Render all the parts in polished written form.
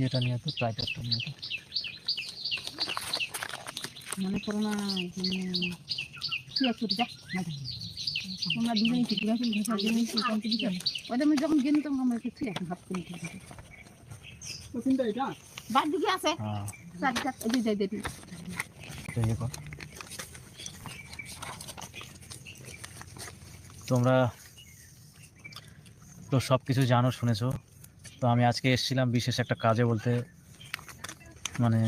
এটা নিয়ে তো ট্রাইপডটা নিয়ে তো মনে করো না তুই একটু যা তোমরা দুজনেই ঠিক আছে ঘাসার জন্য কম্পিটিশন ওদের মধ্যে যখন গেলি তখন আমরা একটু এখন হাত করে ঠিক আছে কোনটা এটা বাদ দিকে আছে হ্যাঁ চারটা এই যে দেখি এই কর তোমরা তো সব কিছু জানো শুনেছো। তো আমি আজকে এসেছিলাম বিশেষ একটা কাজে বলতে, মানে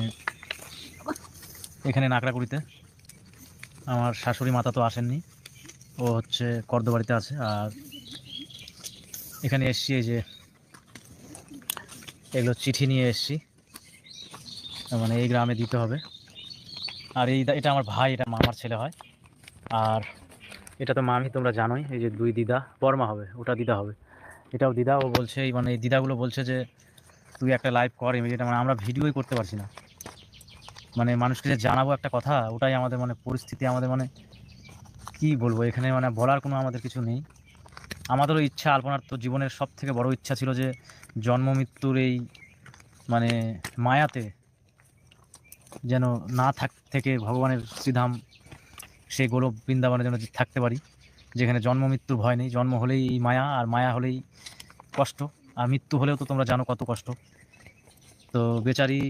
এখানে নাকড়াকুড়িতে আমার শাশুড়ি মাতা তো আসেননি, ও হচ্ছে কর্দবাড়িতে আছে। আর এখানে এসছি, এই যে এগুলো চিঠি নিয়ে এসছি, মানে এই গ্রামে দিতে হবে। আর এটা আমার ভাই, এটা মামার ছেলে হয়। আর এটা তো মামি, তোমরা জানোই, এই যে দুই দিদা, বর্মা হবে, ওটা দিদা হবে, এটাও দিদা। ও বলছে মানে এই দিদাগুলো বলছে যে তুই একটা লাইভ কর ইমিডিয়েট। মানে আমরা ভিডিওই করতে পারছি না, মানে মানুষকে যে জানাবো একটা কথা, ওটাই আমাদের মানে পরিস্থিতি, আমাদের মানে কি বলবো এখানে, মানে বলার কোনো আমাদের কিছু নেই। আমাদেরও ইচ্ছা, আলপনার তো জীবনের সব থেকে বড় ইচ্ছা ছিল যে জন্ম মৃত্যুর এই মানে মায়াতে যেন না থেকে ভগবানের শ্রীধাম সেই গোলক বৃন্দাবনে যেন থাকতে পারি, যেখানে জন্ম মৃত্যুর ভয় নেই। জন্ম হলেই মায়া, আর মায়া হলেই কষ্ট, আর মৃত্যু হলেও তো তোমরা জানো কত কষ্ট। তো বেচারি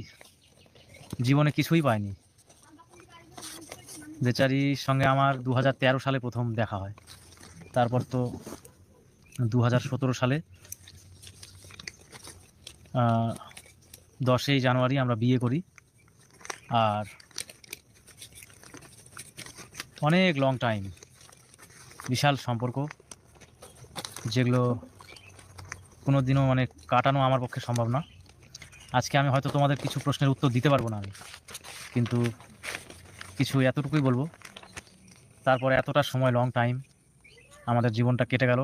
জীবনে কিছুই পায়নি। বেচারির সঙ্গে আমার 2013 সালে প্রথম দেখা হয়, তারপর তো 2017 সালে 10ই জানুয়ারি আমরা বিয়ে করি। আর অনেক লং টাইম, বিশাল সম্পর্ক, যেগুলো কোনো দিনও মানে কাটানো আমার পক্ষে সম্ভব না। আজকে আমি হয়তো তোমাদের কিছু প্রশ্নের উত্তর দিতে পারবো না আমি, কিন্তু কিছু এতটুকুই বলবো। তারপরে এতটা সময়, লং টাইম আমাদের জীবনটা কেটে গেল।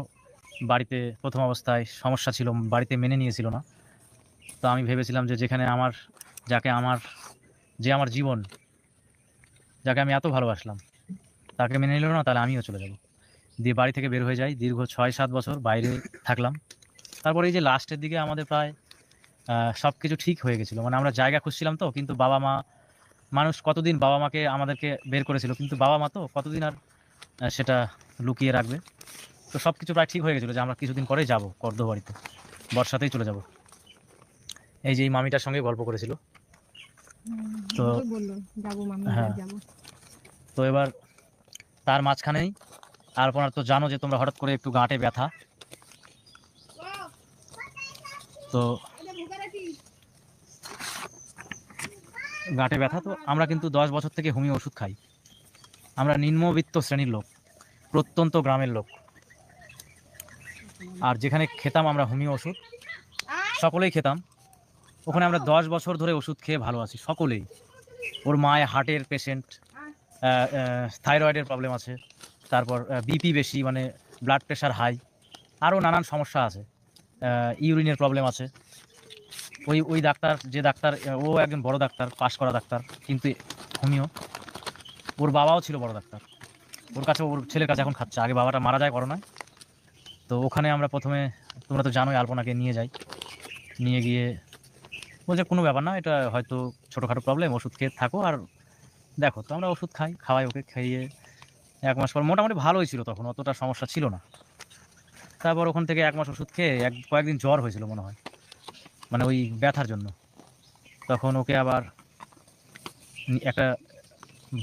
বাড়িতে প্রথম অবস্থায় সমস্যা ছিল, বাড়িতে মেনে নিয়েছিল না। তো আমি ভেবেছিলাম যে যেখানে আমার, যাকে আমার, যে আমার জীবন, যাকে আমি এত ভালোবাসলাম, তাকে মেনে নিল না, তাহলে আমিও চলে যাব। দিয়ে বাড়ি থেকে বের হয়ে যাই, দীর্ঘ 6-7 বছর বাইরে থাকলাম। তারপরে এই যে লাস্টের দিকে আমাদের প্রায় সব কিছু ঠিক হয়ে গেছিলো, মানে আমরা জায়গা খুঁজছিলাম তো, কিন্তু বাবা মা, মানুষ কতদিন বাবা মাকে আমাদেরকে বের করেছিল, কিন্তু বাবা মা তো কতদিন আর সেটা লুকিয়ে রাখবে। তো সব কিছু প্রায় ঠিক হয়ে গেছিলো যে আমরা কিছুদিন পরেই যাব কর্দবাড়িতে, বর্ষাতেই চলে যাব। এই যে এই মামিটার সঙ্গে গল্প করেছিল, তো হ্যাঁ, তো এবার তার মাঝখানেই আপনার তো জানো যে তোমরা হঠাৎ করে একটু গাঁটে ব্যথা, তো গাঁটে ব্যথা, তো আমরা কিন্তু 10 বছর থেকে হোমিও ওষুধ খাই। আমরা নিম্নবিত্ত শ্রেণীর লোক, প্রত্যন্ত গ্রামের লোক। আর যেখানে খেতাম আমরা হোমিও ওষুধ, সকলেই খেতাম, ওখানে আমরা 10 বছর ধরে ওষুধ খেয়ে ভালো আছি সকলেই। ওর মায়ের হার্টের পেশেন্ট, থাইরয়েডের প্রবলেম আছে, তারপর বিপি বেশি, মানে ব্লাড প্রেশার হাই, আরও নানান সমস্যা আছে, ইউরিনের প্রবলেম আছে। ওই ডাক্তার, যে ডাক্তার, ও একজন বড় ডাক্তার, পাশ করা ডাক্তার, কিন্তু হোমিও। ওর বাবাও ছিল বড় ডাক্তার, ওর কাছে, ওর ছেলের কাছে এখন খাচ্ছে। আগে বাবাটা মারা যায় করোনায়। তো ওখানে আমরা প্রথমে, তোমরা তো জানোই, আলপনাকে নিয়ে যাই, নিয়ে গিয়ে বলছে কোনো ব্যাপার না, এটা হয়তো ছোটোখাটো প্রবলেম, ওষুধ খেয়ে থাকো আর দেখো। তো আমরা ওষুধ খাওয়াই ওকে, খাইয়ে 1 মাস পর মোটামুটি ভালোই ছিল, তখন অতটা সমস্যা ছিল না। তারপর ওখান থেকে 1 মাস ওষুধ খেয়ে কয়েকদিন জ্বর হয়েছিল মনে হয়, মানে ওই ব্যথার জন্য। তখন ওকে আবার একটা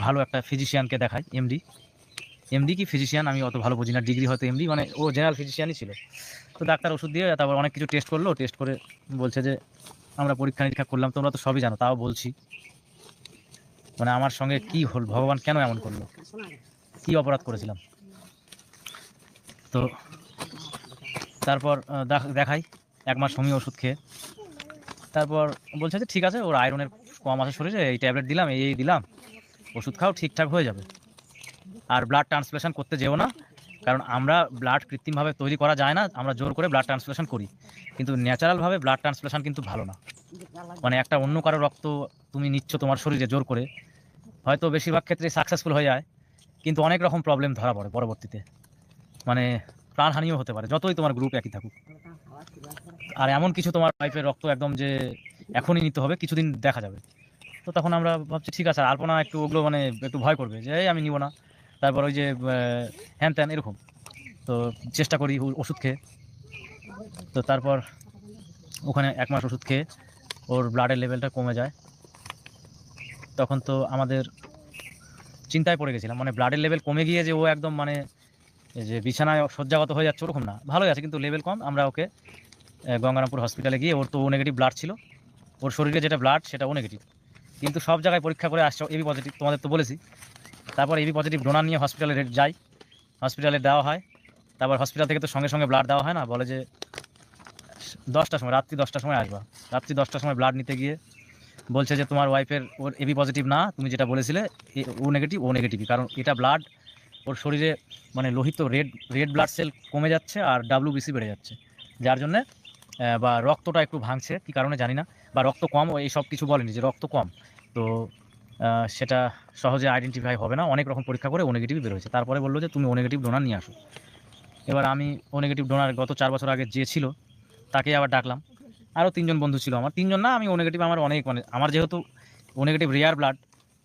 ভালো একটা ফিজিশিয়ানকে দেখাই, এমডি কি ফিজিশিয়ান আমি অত ভালো বুঝি না, ডিগ্রি হয়তো এমডি, মানে ও জেনারেল ফিজিশিয়ানই ছিল। তো ডাক্তার ওষুধ দিয়ে তারপর অনেক কিছু টেস্ট করলো, টেস্ট করে বলছে যে, আমরা পরীক্ষা নিরীক্ষা করলাম, তোমরা তো সবই জানো, তাও বলছি, মানে আমার সঙ্গে কি হল, ভগবান কেন এমন করলো, কি অপরাধ করেছিলাম। তো তারপর দেখাই 1 মাস হোমিও ওষুধ খেয়ে, তারপর বলছে যে ঠিক আছে, ওর আয়রনের কম আছে শরীরে, এই ট্যাবলেট দিলাম, এই দিলাম, ওষুধ খাও, ঠিকঠাক হয়ে যাবে। আর ব্লাড ট্রান্সফ্লেশন করতে যেও না, কারণ আমরা ব্লাড কৃত্রিমভাবে তৈরি করা যায় না, আমরা জোর করে ব্লাড ট্রান্সফ্লেশন করি, কিন্তু ন্যাচারালভাবে ব্লাড ট্রান্সফ্লেশন কিন্তু ভালো না। মানে একটা অন্য কারো রক্ত তুমি নিচ্ছ তোমার শরীরে জোর করে, হয়তো বেশিরভাগ ক্ষেত্রে সাকসেসফুল হয়ে যায়, কিন্তু অনেক রকম প্রবলেম ধরা পড়ে পরবর্তীতে, মানে প্রাণহানিও হতে পারে, যতই তোমার গ্রুপ একই থাকুক। আর এমন কিছু তোমার ওয়াইফের রক্ত একদম যে এখনই নিতে হবে, কিছুদিন দেখা যাবে। তো তখন আমরা ভাবছি ঠিক আছে, আলপনা একটু ওগুলো মানে একটু ভয় করবে যে এই আমি নিব না, তারপর ওই যে হ্যান ত্যান এরকম। তো চেষ্টা করি ওষুধ খেয়ে। তো তারপর ওখানে 1 মাস ওষুধ খেয়ে ওর ব্লাডের লেভেলটা কমে যায়। তখন তো আমাদের চিন্তায় পড়ে গেছিলাম, মানে ব্লাডের লেভেল কমে গিয়ে যে ও একদম মানে এই যে বিছানায় শয্যাগত হয়ে যাচ্ছে ওরকম না, ভালোই আছে কিন্তু লেভেল কম। আমরা ওকে গঙ্গারামপুর হসপিটালে গিয়ে, ওর তো ও নেগেটিভ ব্লাড ছিল, ওর শরীরে যেটা ব্লাড সেটা ও নেগেটিভ, কিন্তু সব জায়গায় পরীক্ষা করে আসছে এবি পজিটিভ, তোমাদের তো বলেছি। তারপর এবি পজিটিভ ডোনার নিয়ে হসপিটালে যাই, হসপিটালে দেওয়া হয়। তারপর হসপিটাল থেকে তো সঙ্গে সঙ্গে ব্লাড দেওয়া হয় না, বলে যে 10টার সময়, রাত্রি 10টার সময় আসবা। রাত্রি 10টার সময় ব্লাড নিতে গিয়ে বলছে যে তোমার ওয়াইফের ওর এবি পজিটিভ না, তুমি যেটা বলেছিলে ও নেগেটিভ, ও নেগেটিভই, কারণ এটা ব্লাড ওর শরীরে মানে লোহিত রেড রেড ব্লাড সেল কমে যাচ্ছে আর WBC বেড়ে যাচ্ছে, যার জন্যে বা রক্তটা একটু ভাঙছে, কী কারণে জানি না, বা রক্ত কম, এই সব কিছু বলেনি যে রক্ত কম। তো সেটা সহজে আইডেন্টিফাই হবে না, অনেক রকম পরীক্ষা করে ও নেগেটিভই বেরোয়েছে। তারপরে বললো যে তুমি ও নেগেটিভ ডোনার নিয়ে আসো। এবার আমি ও নেগেটিভ ডোনার গত 4 বছর আগে যে ছিল তাকে আবার ডাকলাম। আরও 3জন বন্ধু ছিল আমার, 3জন না, আমি ও নেগেটিভ আমার অনেক, মানে আমার যেহেতু ও নেগেটিভ রেয়ার ব্লাড,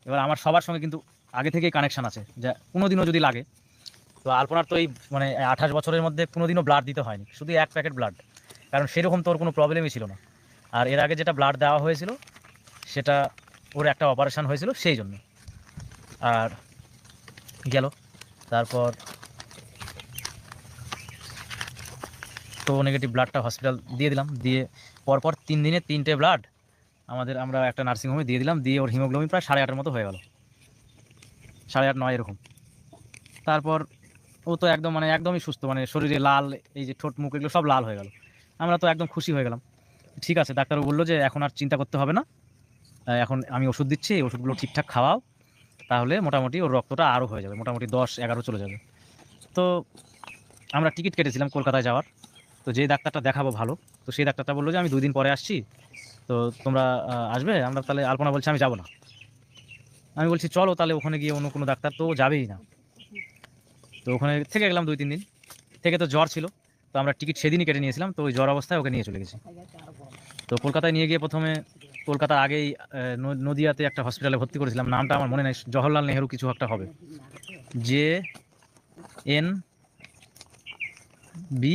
এবার আমার সবার সঙ্গে কিন্তু আগে থেকেই কানেকশান আছে, যা কোনো দিনও যদি লাগে। তো আলপনার তো এই মানে 28 বছরের মধ্যে কোনো দিনও ব্লাড দিতে হয়নি, শুধু 1 প্যাকেট ব্লাড, কারণ সেরকম তোর কোনো প্রবলেমই ছিল না। আর এর আগে যেটা ব্লাড দেওয়া হয়েছিল সেটা ওর একটা অপারেশন হয়েছিল সেই জন্য। আর গেল তারপর তো নেগেটিভ ব্লাডটা হসপিটাল দিয়ে দিলাম, দিয়ে পরপর 3 দিনে 3টে ব্লাড আমরা একটা নার্সিংহোমে দিয়ে দিলাম, দিয়ে ওর হিমোগ্লোবিন প্রায় 8.5-এর মতো হয়ে গেল, 8.5 9 এরকম। তারপর ও তো একদম মানে একদমই সুস্থ, মানে শরীরে লাল, এই যে ঠোঁট মুখ এগুলো সব লাল হয়ে গেল। আমরা তো একদম খুশি হয়ে গেলাম। ঠিক আছে, ডাক্তারবাবু বললো যে এখন আর চিন্তা করতে হবে না, এখন আমি ওষুধ দিচ্ছি, এই ওষুধগুলো ঠিকঠাক খাওয়াও, তাহলে মোটামুটি ওর রক্তটা আরও হয়ে যাবে, মোটামুটি 10-11 চলে যাবে। তো আমরা টিকিট কেটেছিলাম কলকাতায় যাওয়ার। তো যেই ডাক্তারটা দেখাবো ভালো, তো সেই ডাক্তারটা বললো যে আমি 2 দিন পরে আসছি, তো তোমরা আসবে। আমরা তাহলে, আলপনা বলছে আমি যাবো না। আমি বলছি চলো তাহলে ওখানে গিয়ে অন্য কোনো ডাক্তার, তো ও যাবেই না। তো ওখানে থেকে গেলাম 2-3 দিন, থেকে তো জ্বর ছিল, তো আমরা টিকিট সেদিনই কেটে নিয়েছিলাম, তো ওই জ্বর অবস্থায় ওকে নিয়ে চলে গেছি। তো কলকাতায় নিয়ে গিয়ে প্রথমে কলকাতা আগেই নদিয়াতে একটা হসপিটালে ভর্তি করেছিলাম, নামটা আমার মনে নেই, জওহরলাল নেহেরু কিছু একটা হবে, JNB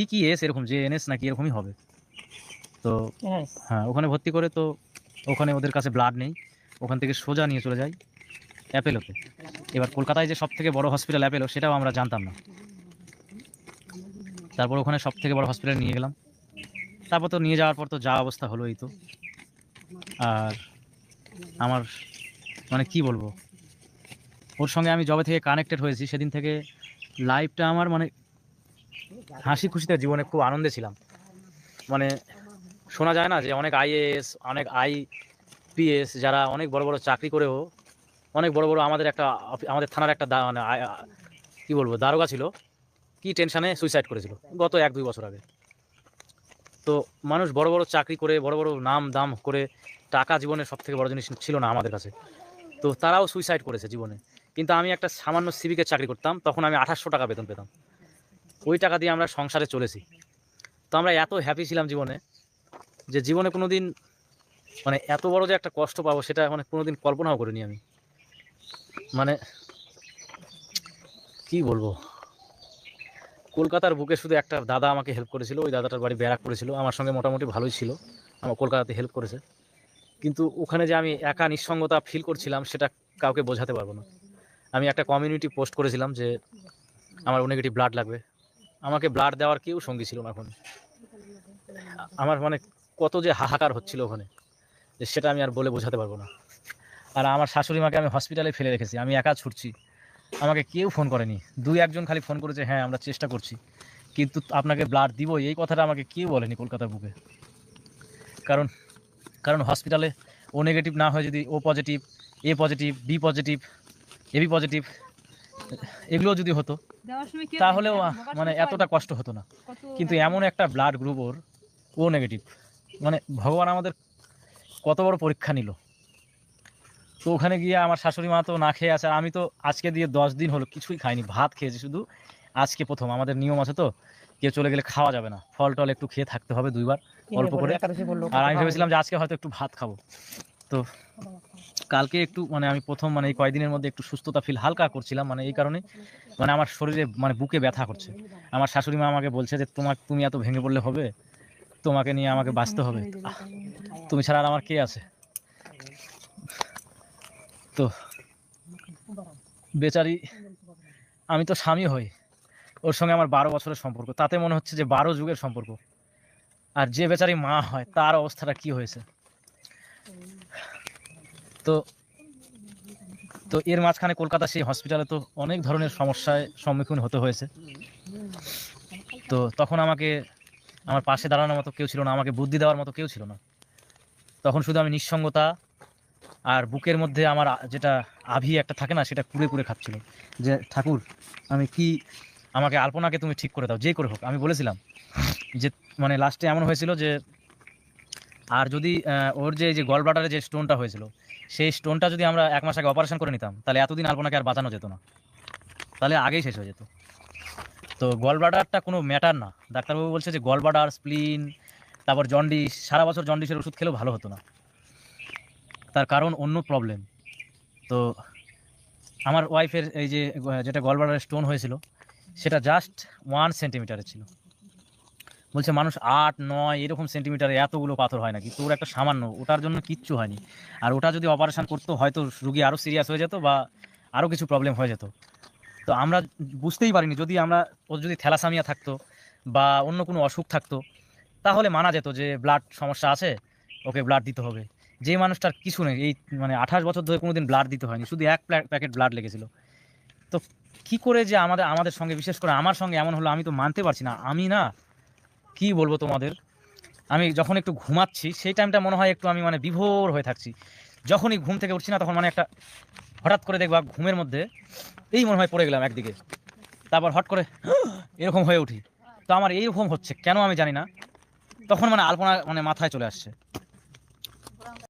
কি এস এরকম, JNS নাকি এরকমই হবে। তো হ্যাঁ, ওখানে ভর্তি করে, তো ওখানে ওদের কাছে ব্লাড নেই, ওখান থেকে সোজা নিয়ে চলে যাই অ্যাপেলোতে। এবার কলকাতায় যে সবথেকে বড় হসপিটাল অ্যাপেলো, সেটাও আমরা জানতাম না। তারপর ওখানে সবথেকে বড় হসপিটালে নিয়ে গেলাম। তারপর তো নিয়ে যাওয়ার পর তো যা অবস্থা হলো এই তো। আর আমার মানে কি বলবো, ওর সঙ্গে আমি যবে থেকে কানেক্টেড হয়েছি সেদিন থেকে লাইফটা আমার মানে হাসি খুশিতে, জীবনে খুব আনন্দে ছিলাম। মানে শোনা যায় না যে অনেক IAS, অনেক IPS যারা অনেক বড় বড় চাকরি করেও, অনেক বড় বড়, আমাদের থানার একটা মানে কি বলবো দারোগা ছিল, কি টেনশানে সুইসাইড করেছিল গত 1-2 বছর আগে। তো মানুষ বড় বড় চাকরি করে, বড় বড় নাম দাম করে, টাকা জীবনের সব থেকে বড় জিনিস ছিল না আমাদের কাছে, তো তারাও সুইসাইড করেছে জীবনে। কিন্তু আমি একটা সামান্য সিভিকের চাকরি করতাম, তখন আমি 2800 টাকা বেতন পেতাম, ওই টাকা দিয়ে আমরা সংসারে চলেছি। তো আমরা এত হ্যাপি ছিলাম জীবনে, যে জীবনে কোনো দিন মানে এত বড় যে একটা কষ্ট পাবো সেটা মানে কোনো দিন কল্পনাও করিনি আমি। মানে কি বলবো, কলকাতার বুকে শুধু একটা দাদা আমাকে হেল্প করেছিল, ওই দাদাটার বাড়ি ব্যারাকপুরে ছিল, আমার সঙ্গে মোটামুটি ভালোই ছিল, আমার কলকাতাতে হেল্প করেছে। কিন্তু ওখানে যে আমি একা নিঃসঙ্গতা ফিল করছিলাম সেটা কাউকে বোঝাতে পারবো না। আমি একটা কমিউনিটি পোস্ট করেছিলাম যে আমার ও নেগেটিভ ব্লাড লাগবে, আমাকে ব্লাড দেওয়ার কেউ সঙ্গী ছিল না ওখানে। আমার মানে কত যে হাহাকার হচ্ছিল ওখানে, যে সেটা আমি আর বলে বোঝাতে পারবো না। আর আমার শাশুড়ি মাকে আমি হসপিটালে ফেলে রেখেছি, আমি একা ছুটছি, আমাকে কেউ ফোন করেনি, 2-1 জন খালি ফোন করেছে, হ্যাঁ আমরা চেষ্টা করছি, কিন্তু আপনাকে ব্লাড দিব এই কথাটা আমাকে কেউ বলেনি কলকাতার বুকে। কারণ কারণ হসপিটালে ও নেগেটিভ না হয় যদি ও positive, A positive, B positive, AB positive এগুলো যদি হতো তাহলেও মানে এতটা কষ্ট হতো না। কিন্তু এমন একটা ব্লাড গ্রুপ ওর, ও নেগেটিভ, মানে ভগবান আমাদের কত বড় পরীক্ষা নিল। তো ওখানে গিয়ে আমার শাশুড়ি মা তো না খেয়ে আছে, আর আমি তো আজকে দিয়ে 10 দিন হলো কিছুই খাইনি, ভাত খেয়েছি শুধু, আজকে প্রথম। আমাদের নিয়ম আছে তো কেউ চলে গেলে খাওয়া যাবে না, ফল টল একটু খেয়ে থাকতে হবে 2 বার অল্প করে। আর আমি ভেবেছিলাম যে আজকে হয়তো একটু ভাত খাবো, তো কালকে একটু মানে আমি প্রথম মানে এই কয়েকদিনের মধ্যে একটু সুস্থতা ফিল হালকা করছিলাম, মানে এই কারণে মানে আমার শরীরে মানে বুকে ব্যথা করছে। আমার শাশুড়ি মা আমাকে বলছে যে তুমি এত ভেঙে পড়লে হবে, তোমাকে নিয়ে আমাকে বাঁচতে হবে, তুমি ছাড়া আর আমার কে আছে। তো বেচারি, আমি তো স্বামী হই, ওর সঙ্গে আমার 12 বছরের সম্পর্ক, তাতে মনে হচ্ছে যে 12 যুগের সম্পর্ক। আর যে বেচারি মা হয় তার অবস্থাটা কি হয়েছে। তো তো এর মাঝখানে কলকাতা সেই হসপিটালে তো অনেক ধরনের সমস্যায় সম্মুখীন হতে হয়েছে। তো তখন আমাকে আমার পাশে দাঁড়ানোর মতো কেউ ছিল না, আমাকে বুদ্ধি দেওয়ার মতো কেউ ছিল না। তখন শুধু আমি নিঃসঙ্গতা আর বুকের মধ্যে আমার যেটা আভি একটা থাকে না, সেটা কুড়ে কুড়ে খাচ্ছিল যে ঠাকুর আমি কি, আমাকে আলপনাকে তুমি ঠিক করে দাও, যেই করে হোক। আমি বলেছিলাম যে মানে লাস্টে এমন হয়েছিল যে আর যদি ওর যে গল ব্লাডারে যে স্টোনটা হয়েছিল, সেই স্টোনটা যদি আমরা 1 মাস আগে অপারেশন করে নিতাম, তাহলে এতদিন আলপনাকে আর বাঁচানো যেত না, তাহলে আগেই শেষ হয়ে যেত। তো গল ব্লাডারটা কোনো ম্যাটার না, ডাক্তারবাবু বলছে যে গল ব্লাডার, স্প্লিন, তারপর জন্ডিস, সারা বছর জন্ডিসের ওষুধ খেলেও ভালো হতো না, তার কারণ অন্য প্রবলেম। তো আমার ওয়াইফের এই যে যেটা গল ব্লাডারে স্টোন হয়েছিল, সেটা জাস্ট 1 সেন্টিমিটারের ছিল। বলছে মানুষ 8-9 এরকম সেন্টিমিটারে এতগুলো পাথর হয় নাকি, তোর একটা সামান্য, ওটার জন্য কিচ্ছু হয়নি। আর ওটা যদি অপারেশন করতো হয়তো রুগী আরও সিরিয়াস হয়ে যেত বা আরও কিছু প্রবলেম হয়ে যেত। তো আমরা বুঝতেই পারিনি, যদি আমরা ওর যদি থ্যালাসামিয়া থাকতো বা অন্য কোনো অসুখ থাকতো, তাহলে মানা যেত যে ব্লাড সমস্যা আছে, ওকে ব্লাড দিতে হবে। যে মানুষটার কিছু নেই, এই মানে 28 বছর ধরে কোনোদিন ব্লাড দিতে হয়নি, শুধু 1 প্যাকেট ব্লাড লেগেছিল। তো কি করে যে আমাদের সঙ্গে, বিশেষ করে আমার সঙ্গে এমন হলো, আমি তো মানতে পারছি না। আমি না, কি বলবো তোমাদের, আমি যখন একটু ঘুমাচ্ছি সেই টাইমটা মনে হয় একটু আমি মানে বিভোর হয়ে থাকছি। যখনই ঘুম থেকে উঠছি না, তখন মানে একটা হঠাৎ করে দেখবা ঘুমের মধ্যে এই মনে হয় পড়ে গেলাম একদিকে, তারপর হট করে এরকম হয়ে উঠি। তো আমার এইরকম হচ্ছে কেন আমি জানি না, তখন মানে আলপনা মানে মাথায় চলে আসছে।